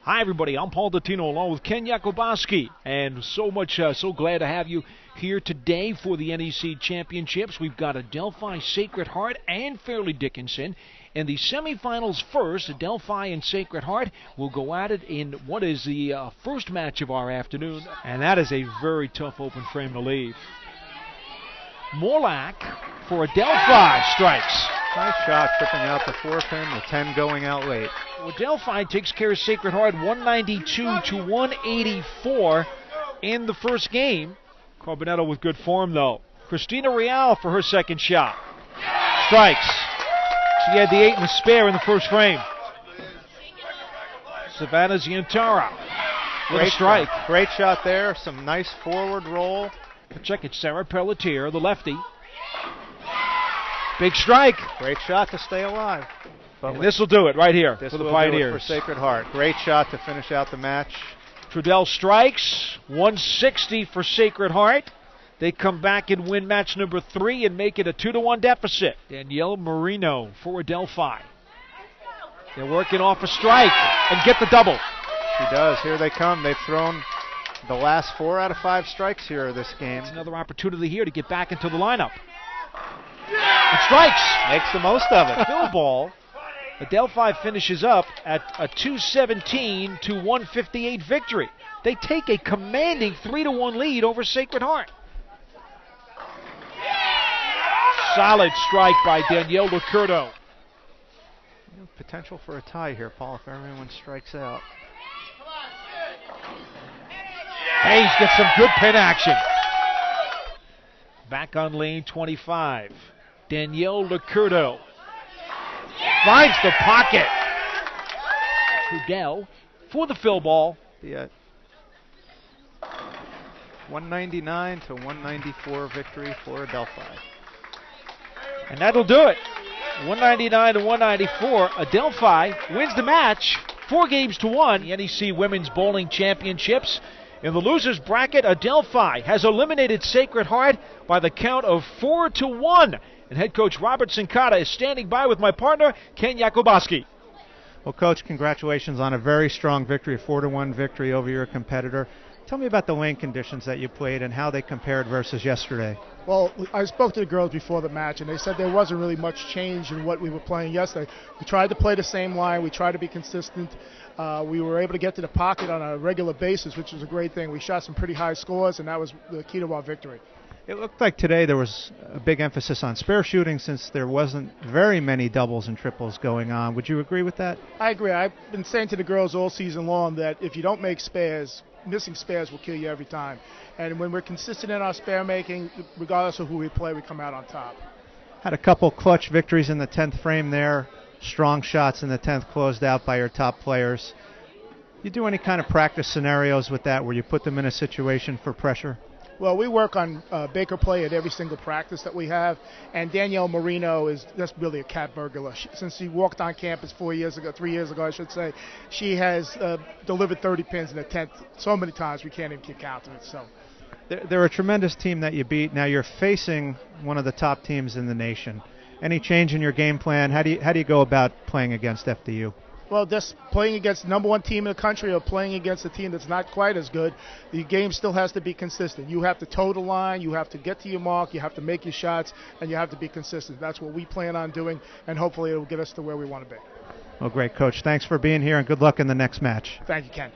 Hi, everybody. I'm Paul Dottino along with Ken Yakoboski. And so glad to have you here today for the NEC Championships. We've got Adelphi, Sacred Heart, and Fairleigh Dickinson. In the semifinals first, Adelphi and Sacred Heart will go at it in what is the first match of our afternoon. And that is a very tough open frame to leave. Morlack for Adelphi strikes. Nice shot, tripping out the 4-pin, the 10 going out late. Adelphi takes care of Sacred Heart 192 to 184 in the first game. Carbonetto with good form, though. Christina Real for her second shot. Strikes. She had the 8 in the spare in the first frame. Savannah Zientara with a strike. Great shot there. Some nice forward roll. Check it, Sarah Pelletier, the lefty. Big strike. Great shot to stay alive. And this will do it right here for the Pioneers. For Sacred Heart. Great shot to finish out the match. Trudell strikes. 160 for Sacred Heart. They come back and win match number 3 and make it a 2-1 deficit. Danielle Marino for Adelphi. They're working off a strike and get the double. She does. Here they come. They've thrown the last 4 out of 5 strikes here this game. It's another opportunity here to get back into the lineup. And strikes. Makes the most of it. Fill ball. Adelphi finishes up at a 217 to 158 victory. They take a commanding 3-1 lead over Sacred Heart. Solid strike by Danielle Licurdo. Potential for a tie here, Paul, if everyone strikes out. Hayes gets some good pin action. Back on lane 25. Danielle Licurdo finds the pocket. Trudell for the fill ball. The 199 to 194 victory for Adelphi. And that'll do it. 199 to 194. Adelphi wins the match 4-1. The NEC Women's Bowling Championships. In the losers bracket, Adelphi has eliminated Sacred Heart by the count of 4-1. And head coach Robert Sincata is standing by with my partner, Ken Yakoboski. Well, Coach, congratulations on a very strong victory, a 4-1 victory over your competitor. Tell me about the lane conditions that you played and how they compared versus yesterday. Well, I spoke to the girls before the match, and they said there wasn't really much change in what we were playing yesterday. We tried to play the same line. We tried to be consistent. We were able to get to the pocket on a regular basis, which was a great thing. We shot some pretty high scores, and that was the key to our victory. It looked like today there was a big emphasis on spare shooting since there wasn't very many doubles and triples going on. Would you agree with that? I agree. I've been saying to the girls all season long that if you don't make spares, missing spares will kill you every time. And when we're consistent in our spare making, regardless of who we play, we come out on top. Had a couple clutch victories in the 10th frame there. Strong shots in the 10th closed out by your top players. You do any kind of practice scenarios with that where you put them in a situation for pressure? Well, we work on Baker play at every single practice that we have, and Danielle Marino that's really a cat burglar. Since she walked on campus 3 years ago, I should say, she has delivered 30 pins in the 10th so many times we can't even keep count of it. So, they're a tremendous team that you beat. Now you're facing one of the top teams in the nation. Any change in your game plan? How do you go about playing against FDU? Well, just playing against the number 1 team in the country or playing against a team that's not quite as good, the game still has to be consistent. You have to toe the line, you have to get to your mark, you have to make your shots, and you have to be consistent. That's what we plan on doing, and hopefully it will get us to where we want to be. Well, great, Coach. Thanks for being here, and good luck in the next match. Thank you, Ken.